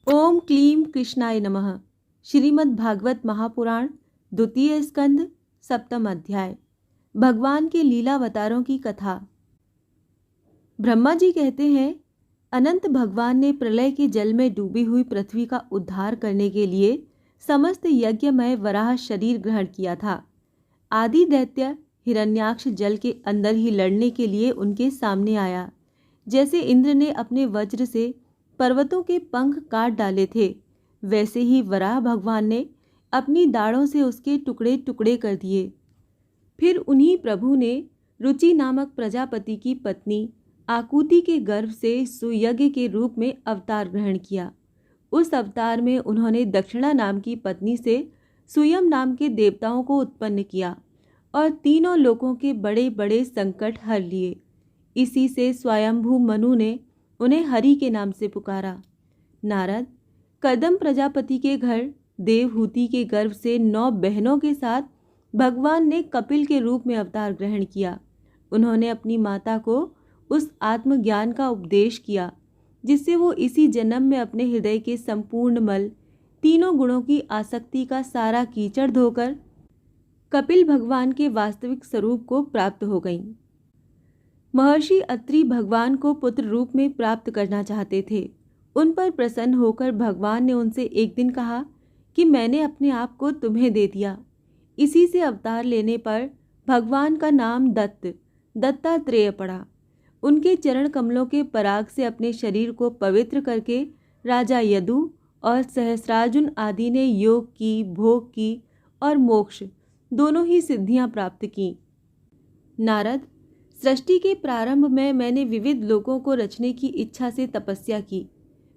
ओम क्लीं कृष्णाय नमः। श्रीमद् भागवत महापुराण द्वितीय स्कंद सप्तम अध्याय। भगवान के लीलावतारों की कथा। ब्रह्मा जी कहते हैं, अनंत भगवान ने प्रलय के जल में डूबी हुई पृथ्वी का उद्धार करने के लिए समस्त यज्ञमय वराह शरीर ग्रहण किया था। आदि दैत्य हिरण्याक्ष जल के अंदर ही लड़ने के लिए उनके सामने आया। जैसे इंद्र ने अपने वज्र से पर्वतों के पंख काट डाले थे, वैसे ही वराह भगवान ने अपनी दाढ़ों से उसके टुकड़े टुकड़े कर दिए। फिर उन्हीं प्रभु ने रुचि नामक प्रजापति की पत्नी आकुति के गर्भ से सुयज्ञ के रूप में अवतार ग्रहण किया। उस अवतार में उन्होंने दक्षिणा नाम की पत्नी से सुयम नाम के देवताओं को उत्पन्न किया और तीनों लोकों के बड़े बड़े संकट हर लिए। इसी से स्वयंभू मनु ने उन्हें हरि के नाम से पुकारा। नारद कदम प्रजापति के घर देवहूति के गर्भ से 9 बहनों के साथ भगवान ने कपिल के रूप में अवतार ग्रहण किया। उन्होंने अपनी माता को उस आत्मज्ञान का उपदेश किया जिससे वो इसी जन्म में अपने हृदय के संपूर्ण मल, तीनों गुणों की आसक्ति का सारा कीचड़ धोकर कपिल भगवान के वास्तविक स्वरूप को प्राप्त हो गईं। महर्षि अत्रि भगवान को पुत्र रूप में प्राप्त करना चाहते थे। उन पर प्रसन्न होकर भगवान ने उनसे एक दिन कहा कि मैंने अपने आप को तुम्हें दे दिया। इसी से अवतार लेने पर भगवान का नाम दत्तात्रेय पड़ा। उनके चरण कमलों के पराग से अपने शरीर को पवित्र करके राजा यदु और सहस्रार्जुन आदि ने योग की, भोग की और मोक्ष दोनों ही सिद्धियां प्राप्त की। नारद, सृष्टि के प्रारंभ में मैंने विविध लोकों को रचने की इच्छा से तपस्या की।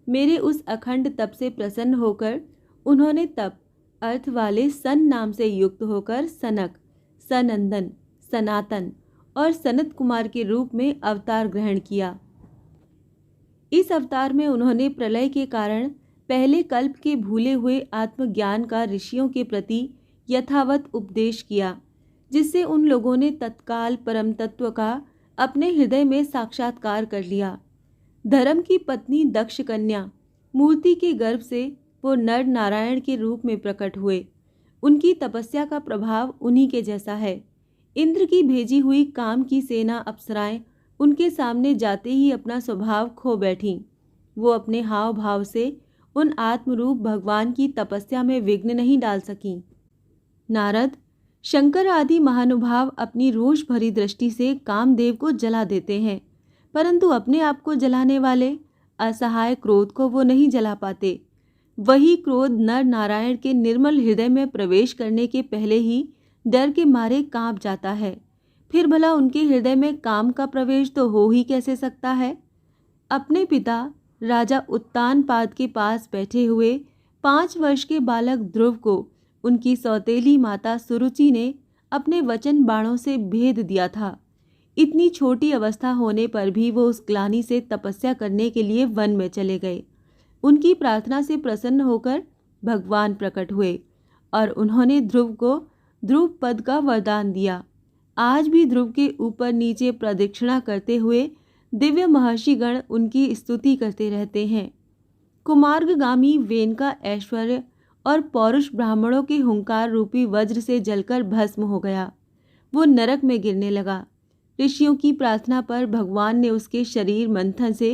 मेरे उस अखंड तप से प्रसन्न होकर उन्होंने तप अर्थ वाले सन नाम से युक्त होकर सनक, सनंदन, सनातन और सनत कुमार के रूप में अवतार ग्रहण किया। इस अवतार में उन्होंने प्रलय के कारण पहले कल्प के भूले हुए आत्मज्ञान का ऋषियों के प्रति यथावत उपदेश किया, जिससे उन लोगों ने तत्काल परम तत्व का अपने हृदय में साक्षात्कार कर लिया। धर्म की पत्नी दक्ष कन्या मूर्ति के गर्भ से वो नर नारायण के रूप में प्रकट हुए। उनकी तपस्या का प्रभाव उन्हीं के जैसा है। इंद्र की भेजी हुई काम की सेना अप्सराएं उनके सामने जाते ही अपना स्वभाव खो बैठीं। वो अपने हाव भाव से उन आत्मरूप भगवान की तपस्या में विघ्न नहीं डाल सकीं। नारद, शंकर आदि महानुभाव अपनी रोष भरी दृष्टि से कामदेव को जला देते हैं, परंतु अपने आप को जलाने वाले असहाय क्रोध को वो नहीं जला पाते। वही क्रोध नर नारायण के निर्मल हृदय में प्रवेश करने के पहले ही डर के मारे कांप जाता है। फिर भला उनके हृदय में काम का प्रवेश तो हो ही कैसे सकता है। अपने पिता राजा उत्तानपाद के पास बैठे हुए 5 वर्ष के बालक ध्रुव को उनकी सौतेली माता सुरुचि ने अपने वचन बाणों से भेद दिया था। इतनी छोटी अवस्था होने पर भी वो उस ग्लानि से तपस्या करने के लिए वन में चले गए। उनकी प्रार्थना से प्रसन्न होकर भगवान प्रकट हुए और उन्होंने ध्रुव को ध्रुव पद का वरदान दिया। आज भी ध्रुव के ऊपर नीचे प्रदक्षिणा करते हुए दिव्य महर्षिगण उनकी स्तुति करते रहते हैं। कुमार्गगामी वेन का ऐश्वर्य और पौरुष ब्राह्मणों के हुंकार रूपी वज्र से जलकर भस्म हो गया। वो नरक में गिरने लगा। ऋषियों की प्रार्थना पर भगवान ने उसके शरीर मंथन से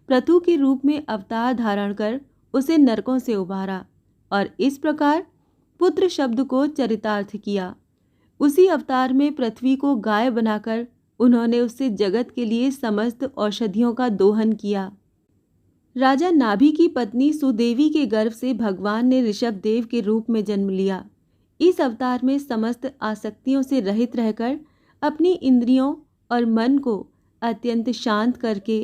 पृथु के रूप में अवतार धारण कर उसे नरकों से उबारा और इस प्रकार पुत्र शब्द को चरितार्थ किया। उसी अवतार में पृथ्वी को गाय बनाकर उन्होंने उससे जगत के लिए समस्त औषधियों का दोहन किया। राजा नाभि की पत्नी सुदेवी के गर्भ से भगवान ने ऋषभ देव के रूप में जन्म लिया। इस अवतार में समस्त आसक्तियों से रहित रहकर अपनी इंद्रियों और मन को अत्यंत शांत करके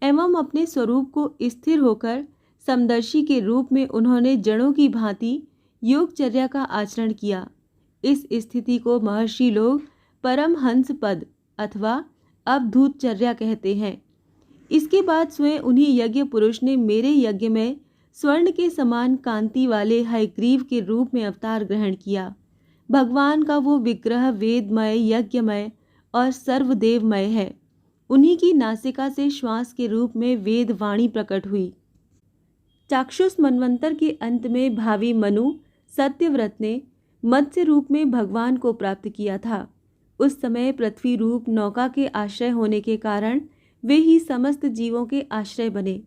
एवं अपने स्वरूप को स्थिर होकर समदर्शी के रूप में उन्होंने जड़ों की भांति योगचर्या का आचरण किया। इस स्थिति को महर्षि लोग परमहंस पद अथवा अवधूतचर्या कहते हैं। इसके बाद स्वयं उन्हीं यज्ञ पुरुष ने मेरे यज्ञ में स्वर्ण के समान कांति वाले हयग्रीव के रूप में अवतार ग्रहण किया। भगवान का वो विग्रह वेदमय, यज्ञमय और सर्वदेवमय है। उन्हीं की नासिका से श्वास के रूप में वेद वाणी प्रकट हुई। चाक्षुष मनवंतर के अंत में भावी मनु सत्यव्रत ने मत्स्य रूप में भगवान को प्राप्त किया था। उस समय पृथ्वी रूप नौका के आश्रय होने के कारण वे ही समस्त जीवों के आश्रय बने।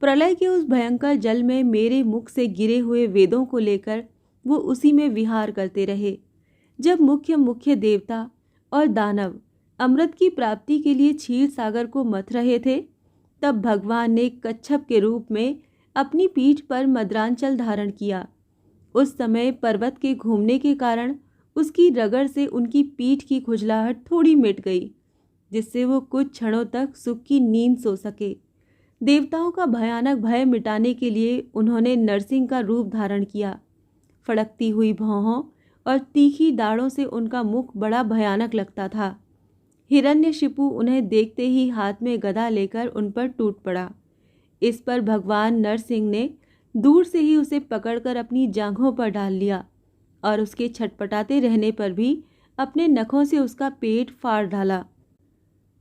प्रलय के उस भयंकर जल में मेरे मुख से गिरे हुए वेदों को लेकर वो उसी में विहार करते रहे। जब मुख्य मुख्य देवता और दानव अमृत की प्राप्ति के लिए क्षीर सागर को मथ रहे थे, तब भगवान ने कच्छप के रूप में अपनी पीठ पर मद्रांचल धारण किया। उस समय पर्वत के घूमने के कारण उसकी रगड़ से उनकी पीठ की खुजलाहट थोड़ी मिट गई, जिससे वो कुछ क्षणों तक सुख की नींद सो सके। देवताओं का भयानक भय मिटाने के लिए उन्होंने नरसिंह का रूप धारण किया। फड़कती हुई भौहों और तीखी दाढ़ों से उनका मुख बड़ा भयानक लगता था। हिरण्यशिपु उन्हें देखते ही हाथ में गदा लेकर उन पर टूट पड़ा। इस पर भगवान नरसिंह ने दूर से ही उसे पकड़कर अपनी जांघों पर डाल लिया और उसके छटपटाते रहने पर भी अपने नखों से उसका पेट फाड़ डाला।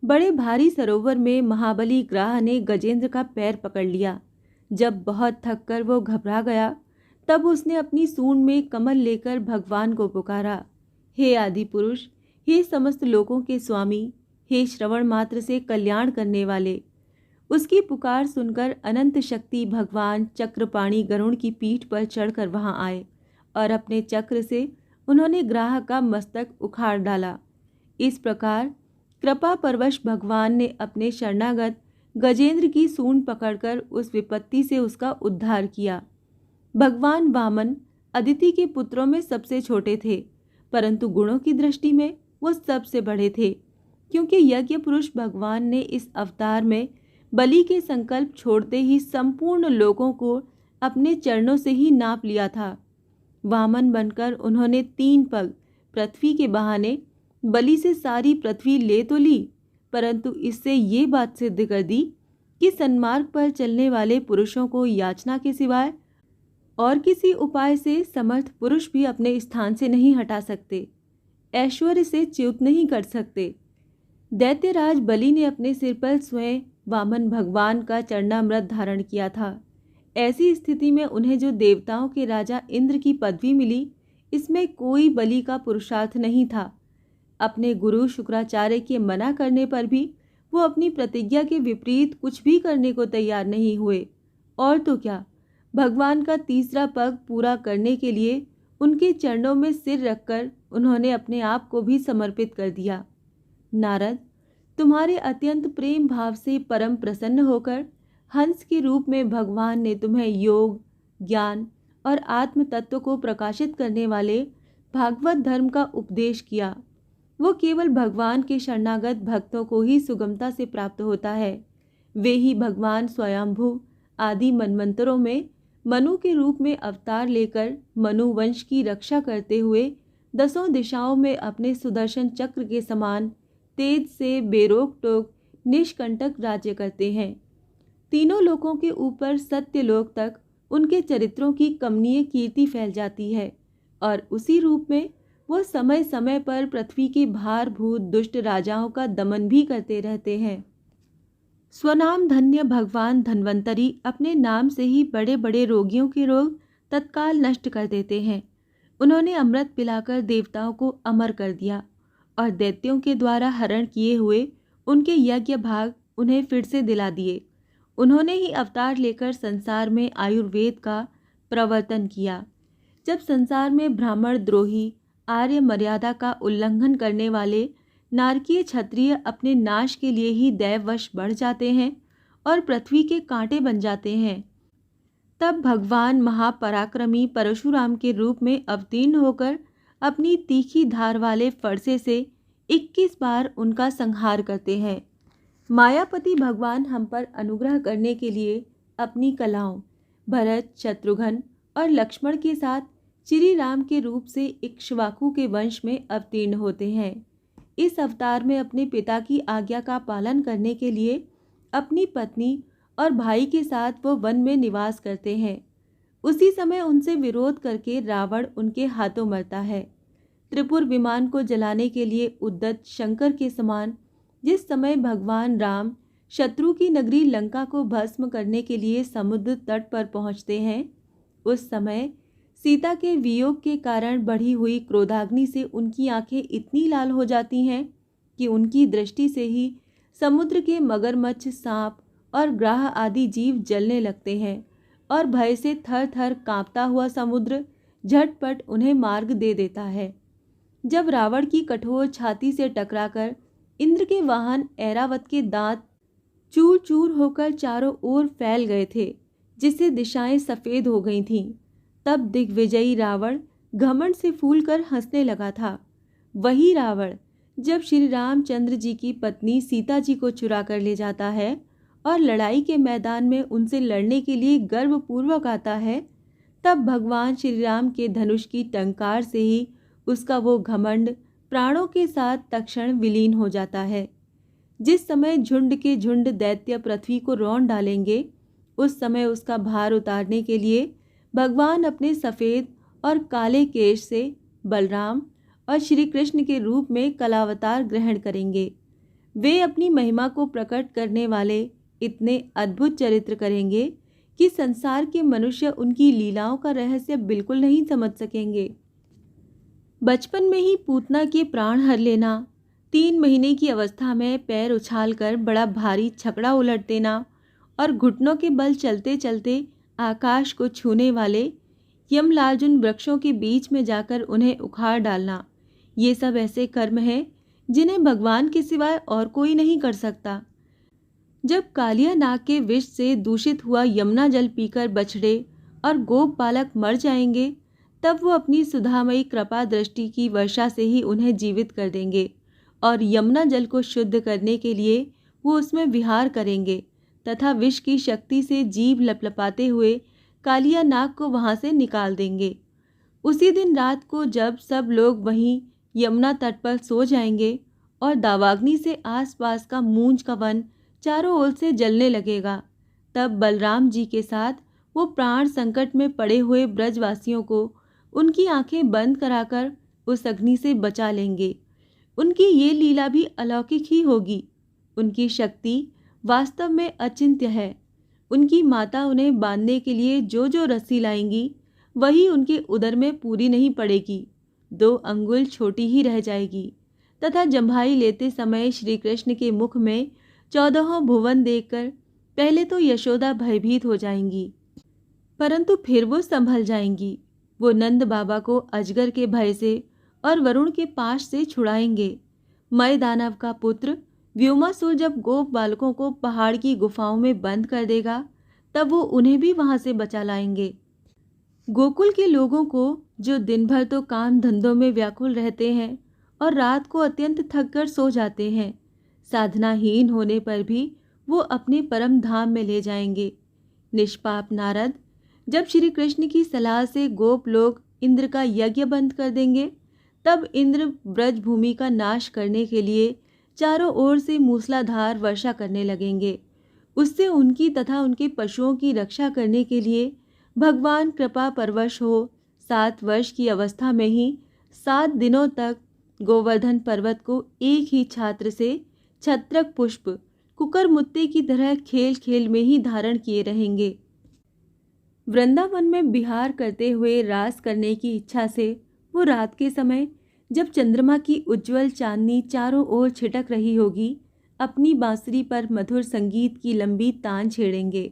बड़े भारी सरोवर में महाबली ग्राह ने गजेंद्र का पैर पकड़ लिया। जब बहुत थककर वो घबरा गया, तब उसने अपनी सूंड में कमल लेकर भगवान को पुकारा, हे आदि पुरुष, हे समस्त लोकों के स्वामी, हे श्रवण मात्र से कल्याण करने वाले। उसकी पुकार सुनकर अनंत शक्ति भगवान चक्रपाणी गरुड़ की पीठ पर चढ़कर वहां आए और अपने चक्र से उन्होंने ग्राह का मस्तक उखाड़ डाला। इस प्रकार कृपा परवश भगवान ने अपने शरणागत गजेंद्र की सूंड पकड़कर उस विपत्ति से उसका उद्धार किया। भगवान वामन अदिति के पुत्रों में सबसे छोटे थे, परंतु गुणों की दृष्टि में वो सबसे बड़े थे, क्योंकि यज्ञ पुरुष भगवान ने इस अवतार में बलि के संकल्प छोड़ते ही संपूर्ण लोगों को अपने चरणों से ही नाप लिया था। वामन बनकर उन्होंने 3 पग पृथ्वी के बहाने बलि से सारी पृथ्वी ले तो ली, परंतु इससे ये बात सिद्ध कर दी कि सन्मार्ग पर चलने वाले पुरुषों को याचना के सिवाय और किसी उपाय से समर्थ पुरुष भी अपने स्थान से नहीं हटा सकते, ऐश्वर्य से च्युत नहीं कर सकते। दैत्यराज बलि ने अपने सिर पर स्वयं वामन भगवान का चरणामृत धारण किया था। ऐसी स्थिति में उन्हें जो देवताओं के राजा इंद्र की पदवी मिली, इसमें कोई बलि का पुरुषार्थ नहीं था। अपने गुरु शुक्राचार्य के मना करने पर भी वो अपनी प्रतिज्ञा के विपरीत कुछ भी करने को तैयार नहीं हुए। और तो क्या, भगवान का तीसरा पग पूरा करने के लिए उनके चरणों में सिर रखकर उन्होंने अपने आप को भी समर्पित कर दिया। नारद, तुम्हारे अत्यंत प्रेम भाव से परम प्रसन्न होकर हंस के रूप में भगवान ने तुम्हें योग, ज्ञान और आत्म तत्व को प्रकाशित करने वाले भागवत धर्म का उपदेश किया। वो केवल भगवान के शरणागत भक्तों को ही सुगमता से प्राप्त होता है। वे ही भगवान स्वयंभू आदि मनवंतरों में मनु के रूप में अवतार लेकर मनु वंश की रक्षा करते हुए 10 दिशाओं में अपने सुदर्शन चक्र के समान तेज से बेरोक टोक निष्कंटक राज्य करते हैं। तीनों लोकों के ऊपर सत्यलोक तक उनके चरित्रों की कमनीय कीर्ति फैल जाती है और उसी रूप में वो समय समय पर पृथ्वी के भारभूत दुष्ट राजाओं का दमन भी करते रहते हैं। स्वनाम धन्य भगवान धन्वंतरी अपने नाम से ही बड़े बड़े रोगियों के रोग तत्काल नष्ट कर देते हैं। उन्होंने अमृत पिलाकर देवताओं को अमर कर दिया और दैत्यों के द्वारा हरण किए हुए उनके यज्ञ भाग उन्हें फिर से दिला दिए। उन्होंने ही अवतार लेकर संसार में आयुर्वेद का प्रवर्तन किया। जब संसार में ब्राह्मण द्रोही, आर्य मर्यादा का उल्लंघन करने वाले नारकीय क्षत्रिय अपने नाश के लिए ही दैववश बढ़ जाते हैं और पृथ्वी के कांटे बन जाते हैं, तब भगवान महापराक्रमी परशुराम के रूप में अवतीर्ण होकर अपनी तीखी धार वाले फरसे से 21 बार उनका संहार करते हैं। मायापति भगवान हम पर अनुग्रह करने के लिए अपनी कलाओं भरत, शत्रुघ्न और लक्ष्मण के साथ श्री राम के रूप से इक्ष्वाकु के वंश में अवतीर्ण होते हैं। इस अवतार में अपने पिता की आज्ञा का पालन करने के लिए अपनी पत्नी और भाई के साथ वो वन में निवास करते हैं। उसी समय उनसे विरोध करके रावण उनके हाथों मरता है। त्रिपुर विमान को जलाने के लिए उद्यत शंकर के समान जिस समय भगवान राम शत्रु की नगरी लंका को भस्म करने के लिए समुद्र तट पर पहुंचते हैं, उस समय सीता के वियोग के कारण बढ़ी हुई क्रोधाग्नि से उनकी आंखें इतनी लाल हो जाती हैं कि उनकी दृष्टि से ही समुद्र के मगरमच्छ, सांप और ग्राह आदि जीव जलने लगते हैं और भय से थर थर कांपता हुआ समुद्र झटपट उन्हें मार्ग दे देता है। जब रावण की कठोर छाती से टकराकर इंद्र के वाहन ऐरावत के दांत चूर चूर होकर चारों ओर फैल गए थे, जिससे दिशाएं सफेद हो गई थीं, तब दिग्विजयी रावण घमंड से फूलकर हंसने लगा था। वही रावण जब श्री रामचंद्र जी की पत्नी सीता जी को चुरा कर ले जाता है और लड़ाई के मैदान में उनसे लड़ने के लिए गर्वपूर्वक आता है, तब भगवान श्री राम के धनुष की टंकार से ही उसका वो घमंड प्राणों के साथ तत्क्षण विलीन हो जाता है। जिस समय झुंड के झुंड दैत्य पृथ्वी को रौंद डालेंगे, उस समय उसका भार उतारने के लिए भगवान अपने सफ़ेद और काले केश से बलराम और श्री कृष्ण के रूप में कलावतार ग्रहण करेंगे। वे अपनी महिमा को प्रकट करने वाले इतने अद्भुत चरित्र करेंगे कि संसार के मनुष्य उनकी लीलाओं का रहस्य बिल्कुल नहीं समझ सकेंगे। बचपन में ही पूतना के प्राण हर लेना, 3 महीने की अवस्था में पैर उछालकर बड़ा भारी छकड़ा उलट देना और घुटनों के बल चलते चलते आकाश को छूने वाले यमलार्जुन वृक्षों के बीच में जाकर उन्हें उखाड़ डालना, ये सब ऐसे कर्म हैं जिन्हें भगवान के सिवाय और कोई नहीं कर सकता। जब कालिया नाग के विष से दूषित हुआ यमुना जल पीकर बछड़े और गोप बालक मर जाएंगे, तब वो अपनी सुधामयी कृपा दृष्टि की वर्षा से ही उन्हें जीवित कर देंगे और यमुना जल को शुद्ध करने के लिए वो उसमें विहार करेंगे तथा विष की शक्ति से जीभ लपलपाते हुए कालिया नाग को वहां से निकाल देंगे। उसी दिन रात को जब सब लोग वहीं यमुना तट पर सो जाएंगे और दावाग्नि से आसपास का मूंज का वन चारों ओर से जलने लगेगा, तब बलराम जी के साथ वो प्राण संकट में पड़े हुए ब्रजवासियों को उनकी आंखें बंद कराकर उस अग्नि से बचा लेंगे। उनकी ये लीला भी अलौकिक ही होगी। उनकी शक्ति वास्तव में अचिंत्य है। उनकी माता उन्हें बांधने के लिए जो जो रस्सी लाएंगी, वही उनके उदर में पूरी नहीं पड़ेगी, 2 अंगुल छोटी ही रह जाएगी तथा जम्भाई लेते समय श्री कृष्ण के मुख में 14 भुवन देखकर पहले तो यशोदा भयभीत हो जाएंगी, परंतु फिर वो संभल जाएंगी। वो नंद बाबा को अजगर के भय से और वरुण के पाश से छुड़ाएंगे। मय दानव का पुत्र व्योमासुर जब गोप बालकों को पहाड़ की गुफाओं में बंद कर देगा, तब वो उन्हें भी वहां से बचा लाएंगे। गोकुल के लोगों को जो दिन भर तो काम धंधों में व्याकुल रहते हैं और रात को अत्यंत थक कर सो जाते हैं, साधनाहीन होने पर भी वो अपने परम धाम में ले जाएंगे। निष्पाप नारद जब श्री कृष्ण की सलाह से गोप लोग इंद्र का यज्ञ बंद कर देंगे, तब इंद्र ब्रज भूमि का नाश करने के लिए चारों ओर से मूसलाधार वर्षा करने लगेंगे। उससे उनकी तथा उनके पशुओं की रक्षा करने के लिए भगवान कृपा परवश हो 7 वर्ष की अवस्था में ही 7 दिनों तक गोवर्धन पर्वत को एक ही छात्र से छत्रक पुष्प कुकर मुत्ते की तरह खेल खेल में ही धारण किए रहेंगे। वृंदावन में विहार करते हुए रास करने की इच्छा से वो रात के समय जब चंद्रमा की उज्जवल चांदनी चारों ओर छिटक रही होगी, अपनी बांसुरी पर मधुर संगीत की लंबी तान छेड़ेंगे।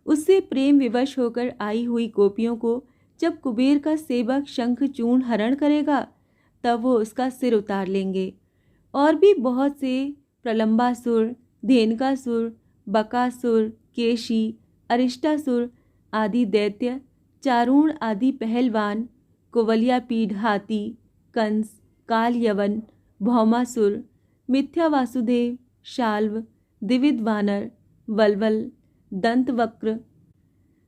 उससे प्रेम विवश होकर आई हुई गोपियों को जब कुबेर का सेवक शंख चूर्ण हरण करेगा, तब वो उसका सिर उतार लेंगे। और भी बहुत से प्रलंबासुर, धेनकासुर, बकासुर, केशी, अरिष्टासुर आदि दैत्य, चारूण आदि पहलवान, कुवलिया पीढ़ हाथी, कंस, काल यवन, भौमासुर, मिथ्या वासुदेव, शाल्व, द्विविध वानर, वल्वल, दंतवक्र,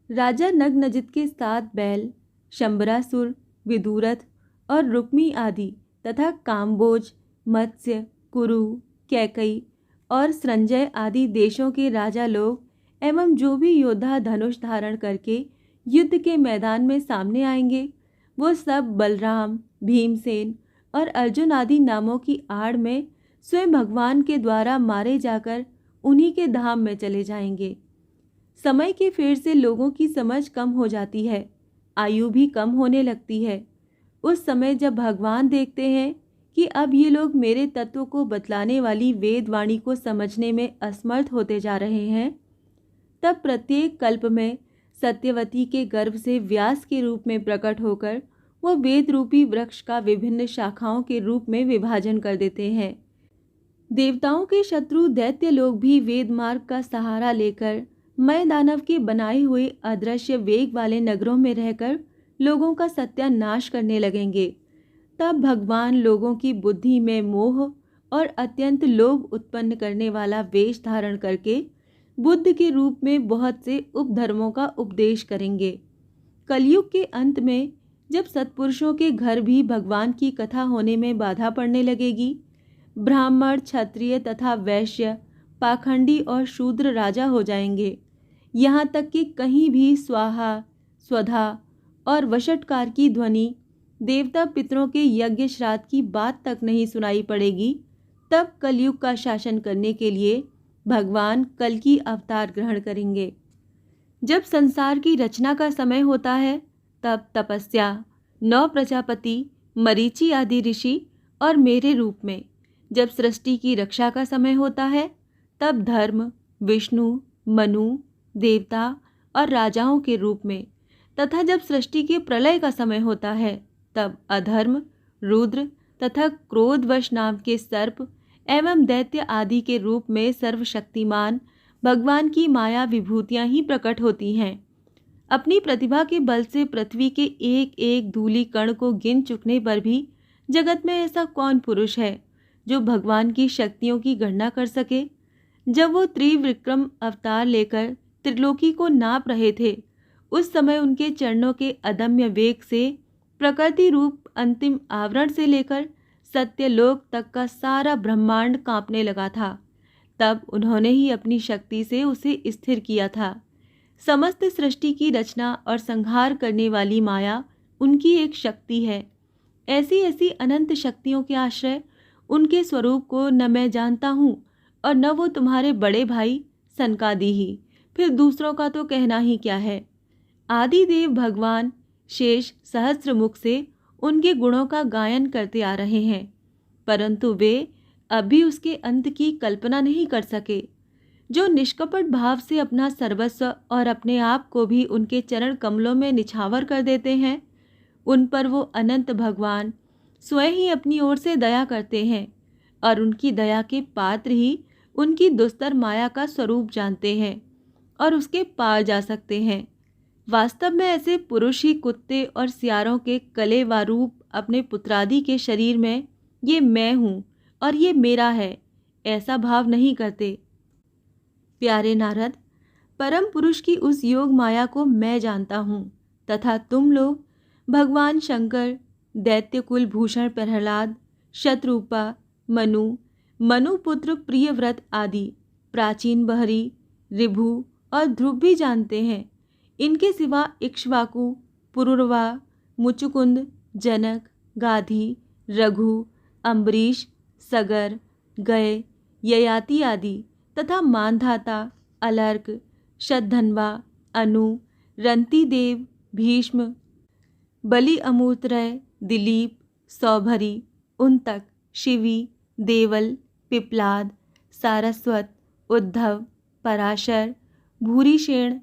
राजा नग्नजित के 7 बैल, शंबरासुर, विदुरथ और रुक्मी आदि तथा काम्बोज, मत्स्य, कुरु, कैकई और संजय आदि देशों के राजा लोग एवं जो भी योद्धा धनुष धारण करके युद्ध के मैदान में सामने आएंगे, वो सब बलराम, भीमसेन और अर्जुन आदि नामों की आड़ में स्वयं भगवान के द्वारा मारे जाकर उन्हीं के धाम में चले जाएंगे। समय के फेर से लोगों की समझ कम हो जाती है, आयु भी कम होने लगती है। उस समय जब भगवान देखते हैं कि अब ये लोग मेरे तत्व को बतलाने वाली वेद वाणी को समझने में असमर्थ होते जा रहे हैं, तब प्रत्येक कल्प में सत्यवती के गर्भ से व्यास के रूप में प्रकट होकर वो वेद रूपी वृक्ष का विभिन्न शाखाओं के रूप में विभाजन कर देते हैं। देवताओं के शत्रु दैत्य लोग भी वेद मार्ग का सहारा लेकर मय दानव के बनाए हुए अदृश्य वेग वाले नगरों में रहकर लोगों का सत्यानाश करने लगेंगे। तब भगवान लोगों की बुद्धि में मोह और अत्यंत लोभ उत्पन्न करने वाला वेश धारण करके बुद्ध के रूप में बहुत से उपधर्मों का उपदेश करेंगे। कलयुग के अंत में जब सत्पुरुषों के घर भी भगवान की कथा होने में बाधा पड़ने लगेगी, ब्राह्मण, क्षत्रिय तथा वैश्य, पाखंडी और शूद्र राजा हो जाएंगे। यहाँ तक कि कहीं भी स्वाहा, स्वधा और वषटकार की ध्वनि, देवता पितरों के यज्ञ श्राद्ध की बात तक नहीं सुनाई पड़ेगी। तब कलयुग का शासन करने के लिए भगवान कल की अवतार ग्रहण करेंगे। जब संसार की रचना का समय होता है, तब तपस्या, 9 प्रजापति, मरीचि आदि ऋषि और मेरे रूप में। जब सृष्टि की रक्षा का समय होता है, तब धर्म, विष्णु, मनु, देवता और राजाओं के रूप में। तथा जब सृष्टि के प्रलय का समय होता है, तब अधर्म, रुद्र तथा क्रोधवश नाम के सर्प एवं दैत्य आदि के रूप में सर्वशक्तिमान भगवान की माया विभूतियां ही प्रकट होती हैं। अपनी प्रतिभा के बल से पृथ्वी के एक एक धूलि कण को गिन चुकने पर भी जगत में ऐसा कौन पुरुष है जो भगवान की शक्तियों की गणना कर सके। जब वो त्रिविक्रम अवतार लेकर त्रिलोकी को नाप रहे थे, उस समय उनके चरणों के अदम्य वेग से प्रकृति रूप अंतिम आवरण से लेकर सत्यलोक तक का सारा ब्रह्मांड कांपने लगा था। तब उन्होंने ही अपनी शक्ति से उसे स्थिर किया था। समस्त सृष्टि की रचना और संहार करने वाली माया उनकी एक शक्ति है। ऐसी ऐसी अनंत शक्तियों के आश्रय उनके स्वरूप को न मैं जानता हूँ और न वो तुम्हारे बड़े भाई सनकादि ही, फिर दूसरों का तो कहना ही क्या है। आदिदेव भगवान शेष सहस्त्र मुख से उनके गुणों का गायन करते आ रहे हैं, परंतु वे अभी उसके अंत की कल्पना नहीं कर सके। जो निष्कपट भाव से अपना सर्वस्व और अपने आप को भी उनके चरण कमलों में निछावर कर देते हैं, उन पर वो अनंत भगवान स्वयं ही अपनी ओर से दया करते हैं और उनकी दया के पात्र ही उनकी दुस्तर माया का स्वरूप जानते हैं और उसके पार जा सकते हैं। वास्तव में ऐसे पुरुष ही कुत्ते और सियारों के कले व रूप अपने पुत्रादि के शरीर में ये मैं हूँ और ये मेरा है ऐसा भाव नहीं करते। प्यारे नारद, परम पुरुष की उस योग माया को मैं जानता हूँ तथा तुम लोग भगवान शंकर, दैत्य कुल भूषण प्रहलाद, शत्रुपा, मनुपुत्र प्रियव्रत आदि प्राचीन बहरी, ऋभु और ध्रुव भी जानते हैं। इनके सिवा इक्ष्वाकु, पुरुरवा, मुचुकुंद, जनक, गाधी, रघु, अम्बरीश, सगर, गय, ययाति आदि तथा मानधाता, अलर्क, शतधन्वा, अनु, रंतिदेव, भीष्म, बलि अमूत्रय, दिलीप, सौभरी, उन्तक, शिवी, देवल, पिप्लाद, सारस्वत, उद्धव, पराशर, भूरिशेण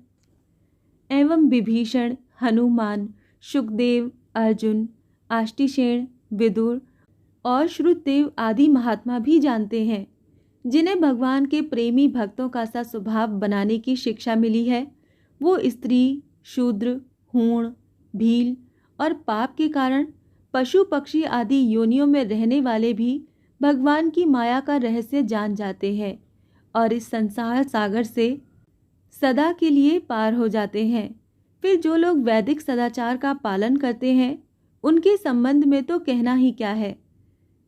एवं विभीषण, हनुमान, शुकदेव, अर्जुन, आष्टिशेण, विदुर और श्रुतदेव आदि महात्मा भी जानते हैं, जिन्हें भगवान के प्रेमी भक्तों का सा स्वभाव बनाने की शिक्षा मिली है। वो स्त्री, शूद्र, हूण, भील और पाप के कारण पशु पक्षी आदि योनियों में रहने वाले भी भगवान की माया का रहस्य जान जाते हैं और इस संसार सागर से सदा के लिए पार हो जाते हैं। फिर जो लोग वैदिक सदाचार का पालन करते हैं, उनके संबंध में तो कहना ही क्या है।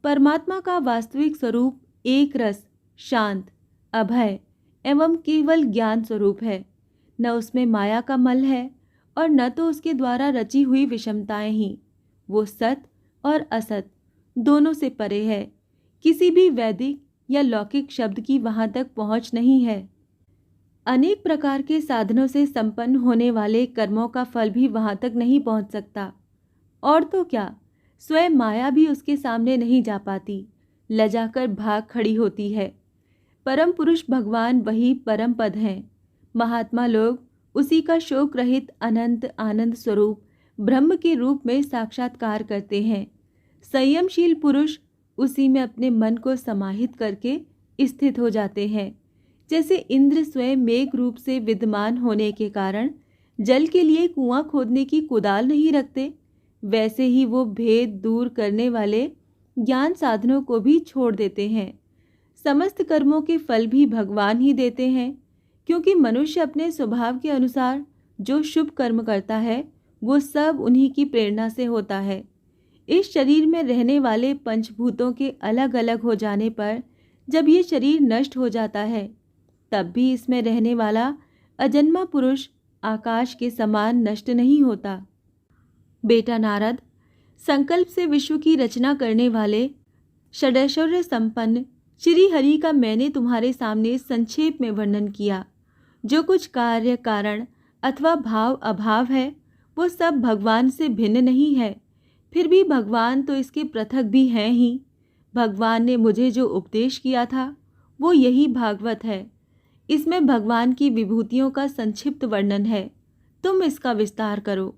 परमात्मा का वास्तविक स्वरूप एक रस, शांत, अभय एवं केवल ज्ञान स्वरूप है। न उसमें माया का मल है और न तो उसके द्वारा रची हुई विषमताएं ही। वो सत और असत दोनों से परे है। किसी भी वैदिक या लौकिक शब्द की वहां तक पहुंच नहीं है। अनेक प्रकार के साधनों से संपन्न होने वाले कर्मों का फल भी वहां तक नहीं पहुंच सकता। और तो क्या, स्वयं माया भी उसके सामने नहीं जा पाती, लजाकर भाग खड़ी होती है। परम पुरुष भगवान वही परम पद हैं। महात्मा लोग उसी का शोक रहित अनंत आनंद स्वरूप ब्रह्म के रूप में साक्षात्कार करते हैं। संयमशील पुरुष उसी में अपने मन को समाहित करके स्थित हो जाते हैं। जैसे इंद्र स्वयं मेघ रूप से विद्यमान होने के कारण जल के लिए कुआं खोदने की कुदाल नहीं रखते, वैसे ही वो भेद दूर करने वाले ज्ञान साधनों को भी छोड़ देते हैं। समस्त कर्मों के फल भी भगवान ही देते हैं, क्योंकि मनुष्य अपने स्वभाव के अनुसार जो शुभ कर्म करता है वो सब उन्हीं की प्रेरणा से होता है। इस शरीर में रहने वाले पंचभूतों के अलग अलग हो जाने पर जब ये शरीर नष्ट हो जाता है, तब भी इसमें रहने वाला अजन्मा पुरुष आकाश के समान नष्ट नहीं होता। बेटा नारद, संकल्प से विश्व की रचना करने वाले षडैश्वर्य संपन्न श्री हरि का मैंने तुम्हारे सामने संक्षेप में वर्णन किया। जो कुछ कार्य कारण अथवा भाव अभाव है वो सब भगवान से भिन्न नहीं है। फिर भी भगवान तो इसके पृथक भी हैं ही। भगवान ने मुझे जो उपदेश किया था वो यही भागवत है। इसमें भगवान की विभूतियों का संक्षिप्त वर्णन है। तुम इसका विस्तार करो।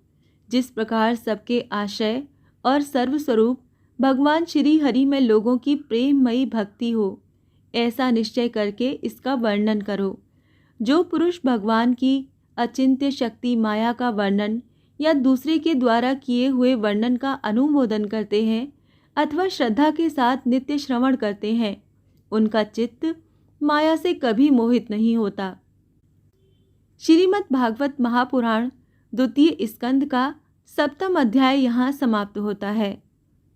जिस प्रकार सबके आश्रय और सर्वस्वरूप भगवान श्री हरि में लोगों की प्रेममयी भक्ति हो, ऐसा निश्चय करके इसका वर्णन करो। जो पुरुष भगवान की अचिंत्य शक्ति माया का वर्णन या दूसरे के द्वारा किए हुए वर्णन का अनुमोदन करते हैं अथवा श्रद्धा के साथ नित्य श्रवण करते हैं, उनका चित्त माया से कभी मोहित नहीं होता। श्रीमद् भागवत महापुराण द्वितीय स्कंद का 7वां अध्याय यहाँ समाप्त होता है।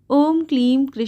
ओम क्लीं कृष्ण